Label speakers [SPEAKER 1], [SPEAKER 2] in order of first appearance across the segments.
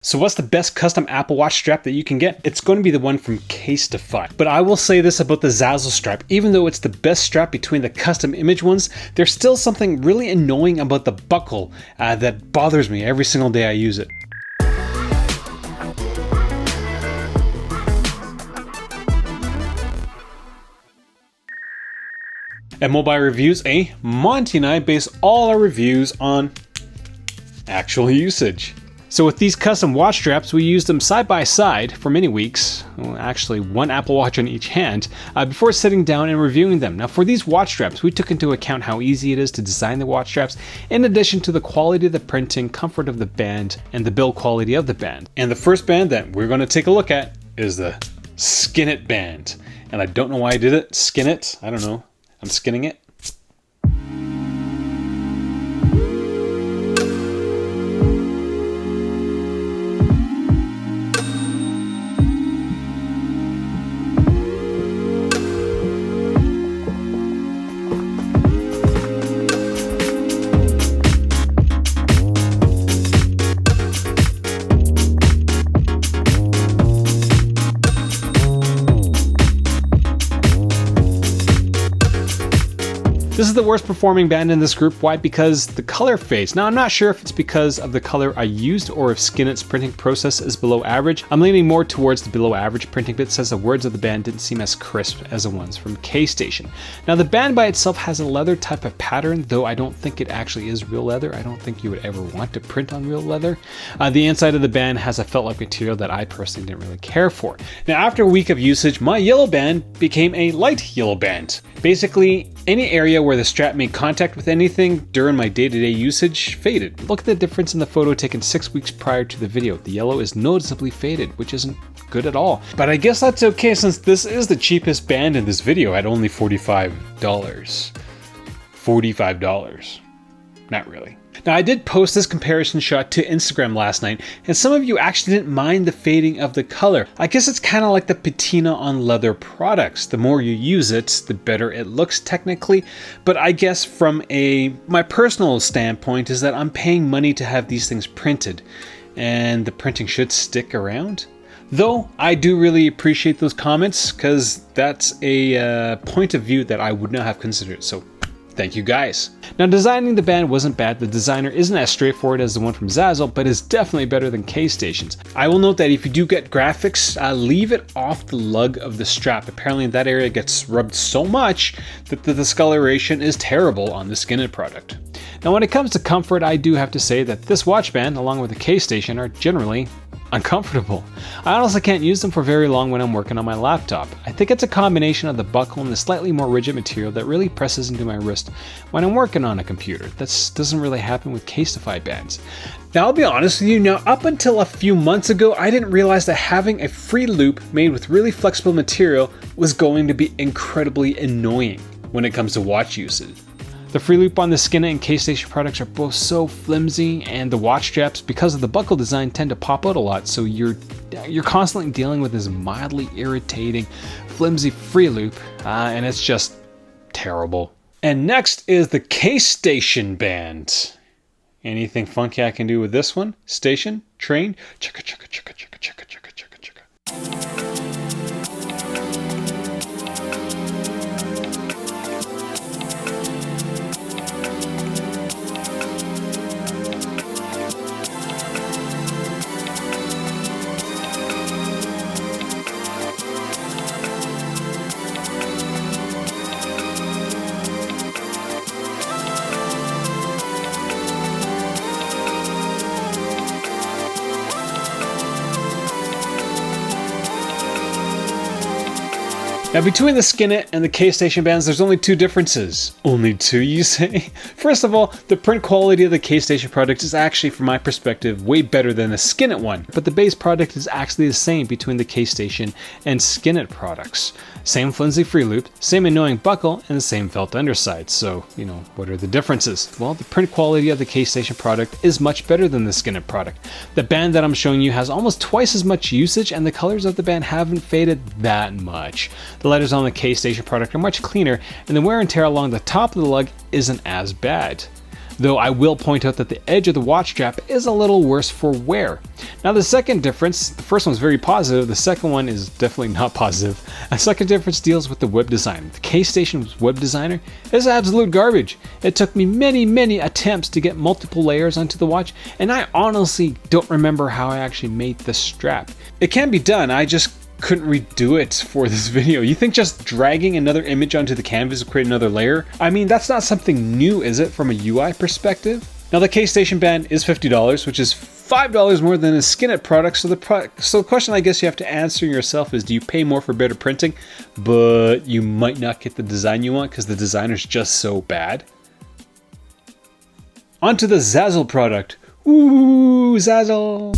[SPEAKER 1] So what's the best custom Apple Watch strap that you can get? It's going to be the one from Casetify. But I will say this about the Zazzle strap. Even though it's the best strap between the custom image ones, there's still something really annoying about the buckle that bothers me every single day I use it. At MobileReviewsEh, Monty and I base all our reviews on actual usage. So with these custom watch straps, we used them side by side for many weeks, well, actually one Apple Watch on each hand, before sitting down and reviewing them. Now for these watch straps, we took into account how easy it is to design the watch straps, in addition to the quality of the printing, comfort of the band, and the build quality of the band. And the first band that we're going to take a look at is the Skinit band. And I don't know why I did it, Skinit, I don't know, I'm skinning it. This is the worst performing band in this group. Why? Because the color fades. Now I'm not sure if it's because of the color I used or if Skinit's printing process is below average. I'm leaning more towards the below average printing bit, says the words of the band didn't seem as crisp as the ones from Case Station. Now the band by itself has a leather type of pattern, though I don't think it actually is real leather. I don't think you would ever want to print on real leather. The inside of the band has a felt-like material that I personally didn't really care for. Now after a week of usage, my yellow band became a light yellow band. Basically, any area where the strap made contact with anything during my day-to-day usage faded. Look at the difference in the photo taken 6 weeks prior to the video. The yellow is noticeably faded, which isn't good at all. But I guess that's okay since this is the cheapest band in this video at only $45. $45. Not really. Now I did post this comparison shot to Instagram last night, and some of you actually didn't mind the fading of the color. I guess it's kind of like the patina on leather products. The more you use it, the better it looks technically. But I guess from my personal standpoint is that I'm paying money to have these things printed, and the printing should stick around. Though I do really appreciate those comments, because that's a point of view that I would not have considered. So thank you guys. Now designing the band wasn't bad. The designer isn't as straightforward as the one from Zazzle, but is definitely better than Case Station's. I will note that if you do get graphics, leave it off the lug of the strap. Apparently that area gets rubbed so much that the discoloration is terrible on the Skinit product. Now when it comes to comfort, I do have to say that this watch band, along with the Case Station, are generally uncomfortable. I honestly can't use them for very long when I'm working on my laptop. I think it's a combination of the buckle and the slightly more rigid material that really presses into my wrist when I'm working on a computer. That doesn't really happen with Casetify bands. Now I'll be honest with you, now up until a few months ago, I didn't realize that having a free loop made with really flexible material was going to be incredibly annoying when it comes to watch usage. The free loop on the Skinit and Case Station products are both so flimsy, and the watch straps, because of the buckle design, tend to pop out a lot, so you're constantly dealing with this mildly irritating, flimsy free loop, and it's just terrible. And next is the Case Station band. Anything funky I can do with this one? Station? Train? Chicka chicka chicka chicka chicka chicka chicka chicka. Now between the Skinit and the Case Station bands, there's only two differences. Only two, you say? First of all, the print quality of the Case Station product is actually, from my perspective, way better than the Skinit one. But the base product is actually the same between the Case Station and Skinit products. Same flimsy free loop, same annoying buckle, and the same felt underside. So, what are the differences? Well, the print quality of the Case Station product is much better than the Skinit product. The band that I'm showing you has almost twice as much usage, and the colors of the band haven't faded that much. The letters on the Case Station product are much cleaner, and the wear and tear along the top of the lug isn't as bad. though I will point out that the edge of the watch strap is a little worse for wear. Now the second difference, the first one's very positive, the second one is definitely not positive. A second difference deals with the web design. The Case Station's web designer is absolute garbage. It took me many attempts to get multiple layers onto the watch, and I honestly don't remember how I actually made the strap. It can be done, I just couldn't redo it for this video. You think just dragging another image onto the canvas will create another layer? I mean, that's not something new, is it, from a UI perspective? Now the Case Station band is $50, which is $5 more than a Skinit product, so the question I guess you have to answer yourself is, do you pay more for better printing, but you might not get the design you want because the designer's just so bad? Onto the Zazzle product. Ooh, Zazzle!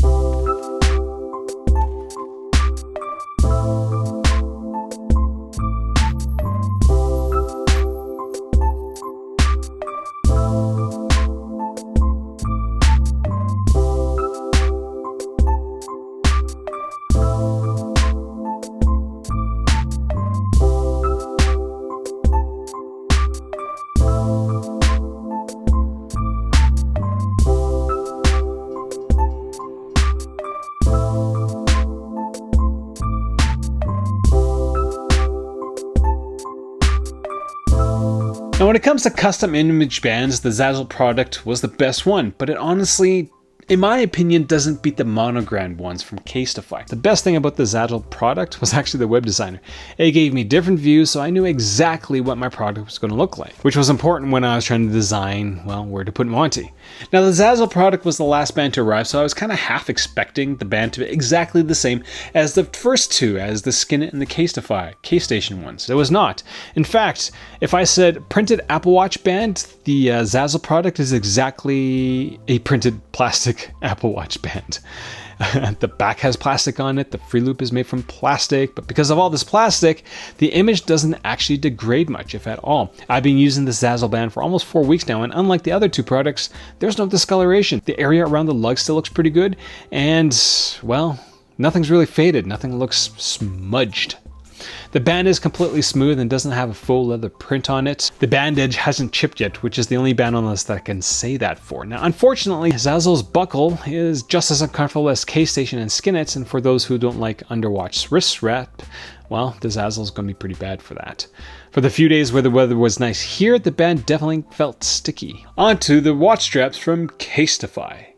[SPEAKER 1] Now when it comes to custom image bands, the Zazzle product was the best one, but it honestly, in my opinion, doesn't beat the monogrammed ones from Casetify. The best thing about the Zazzle product was actually the web designer. It gave me different views, so I knew exactly what my product was going to look like, which was important when I was trying to design, well, where to put Monty. Now the Zazzle product was the last band to arrive, so I was kind of half expecting the band to be exactly the same as the first two, as the Skinit and the Casetify, Case Station ones. It was not. In fact, if I said printed Apple Watch band, the Zazzle product is exactly a printed plastic Apple Watch band. The back has plastic on it, the free loop is made from plastic, but because of all this plastic, the image doesn't actually degrade much, if at all. I've been using the Zazzle band for almost 4 weeks now, and unlike the other two products, there's no discoloration. The area around the lug still looks pretty good, and, well, nothing's really faded, nothing looks smudged. The band is completely smooth and doesn't have a faux leather print on it. The band edge hasn't chipped yet, which is the only band on this that I can say that for. Now, unfortunately, Zazzle's buckle is just as uncomfortable as Case Station and Skinit's, and for those who don't like underwatch wrist wrap, well, the Zazzle's going to be pretty bad for that. For the few days where the weather was nice here, the band definitely felt sticky. Onto the watch straps from Casetify.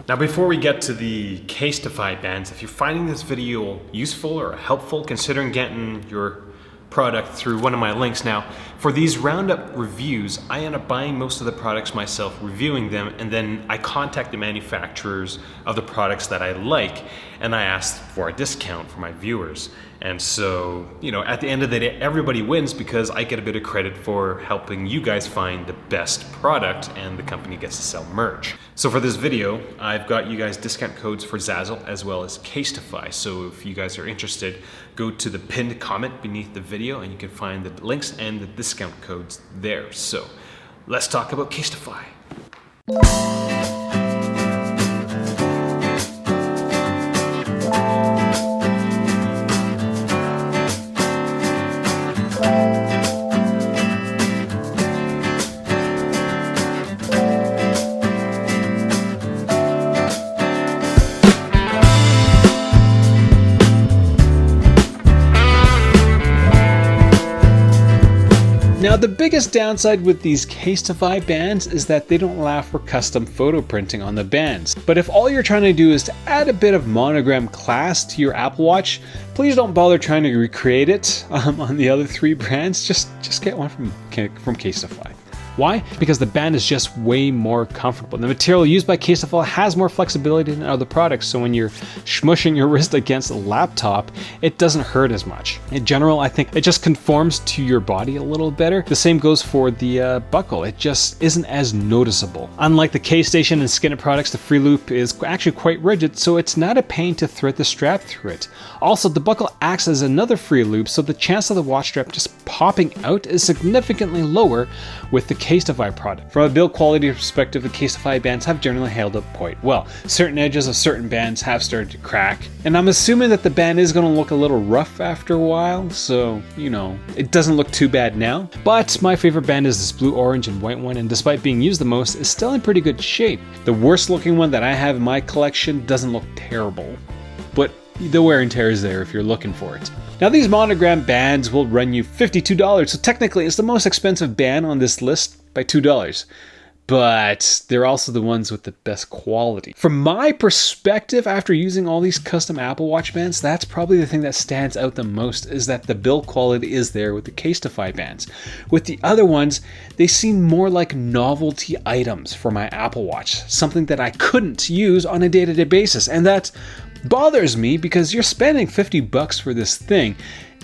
[SPEAKER 1] Now before we get to the Casetify bands, if you're finding this video useful or helpful, considering getting your product through one of my links. Now, for these roundup reviews, I end up buying most of the products myself, reviewing them, and then I contact the manufacturers of the products that I like, and I ask for a discount for my viewers. And so, you know, at the end of the day, everybody wins because I get a bit of credit for helping you guys find the best product, and the company gets to sell merch. So for this video, I've got you guys discount codes for Zazzle as well as Casetify. So if you guys are interested, go to the pinned comment beneath the video and you can find the links and the discount codes there. So let's talk about Casetify. Now the biggest downside with these Casetify bands is that they don't allow for custom photo printing on the bands. But if all you're trying to do is to add a bit of monogram class to your Apple Watch, please don't bother trying to recreate it on the other three brands. Just get one from Casetify. Why? Because the band is just way more comfortable. The material used by Casetify has more flexibility than other products, so when you're smushing your wrist against a laptop, it doesn't hurt as much. In general, I think it just conforms to your body a little better. The same goes for the buckle. It just isn't as noticeable. Unlike the Case Station and Skinit products, the free loop is actually quite rigid, so it's not a pain to thread the strap through it. Also, the buckle acts as another free loop, so the chance of the watch strap just popping out is significantly lower with the Casetify product. From a build quality perspective, the Casetify bands have generally held up quite well. Certain edges of certain bands have started to crack, and I'm assuming that the band is going to look a little rough after a while, so, you know, it doesn't look too bad now. But my favorite band is this blue, orange, and white one, and despite being used the most, is still in pretty good shape. The worst looking one that I have in my collection doesn't look terrible, but the wear and tear is there if you're looking for it. Now these monogram bands will run you $52, so technically it's the most expensive band on this list by $2. But they're also the ones with the best quality. From my perspective, after using all these custom Apple Watch bands, that's probably the thing that stands out the most, is that the build quality is there with the Casetify bands. With the other ones, they seem more like novelty items for my Apple Watch, something that I couldn't use on a day-to-day basis, and that bothers me because you're spending $50 for this thing,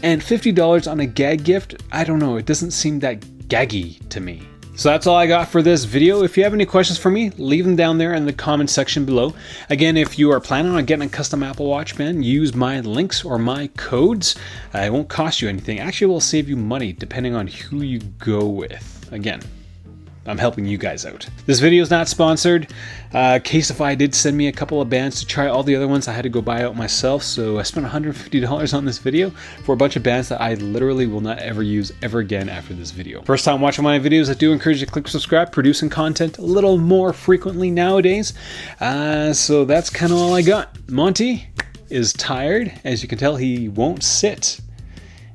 [SPEAKER 1] and $50 on a gag gift, I don't know, it doesn't seem that gaggy to me. So that's all I got for this video. If you have any questions for me, leave them down there in the comment section below. Again, if you are planning on getting a custom Apple Watch band, use my links or my codes. It won't cost you anything. Actually, it will save you money depending on who you go with. Again, I'm helping you guys out. This video is not sponsored. Casetify did send me a couple of bands to try. All the other ones I had to go buy out myself, so I spent $150 on this video for a bunch of bands that I literally will not ever use ever again after this video. First time watching my videos, I do encourage you to click subscribe, producing content a little more frequently nowadays. So that's kind of all I got. Monty is tired. As you can tell, he won't sit,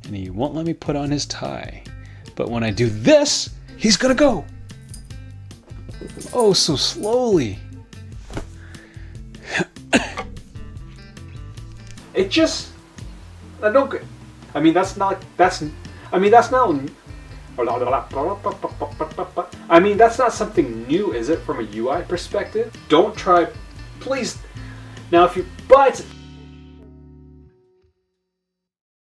[SPEAKER 1] and he won't let me put on his tie. But when I do this, he's gonna go. Oh, so slowly. It just, I don't get, I mean, that's not something new, is it, from a UI perspective? Don't try, please. Now if you, but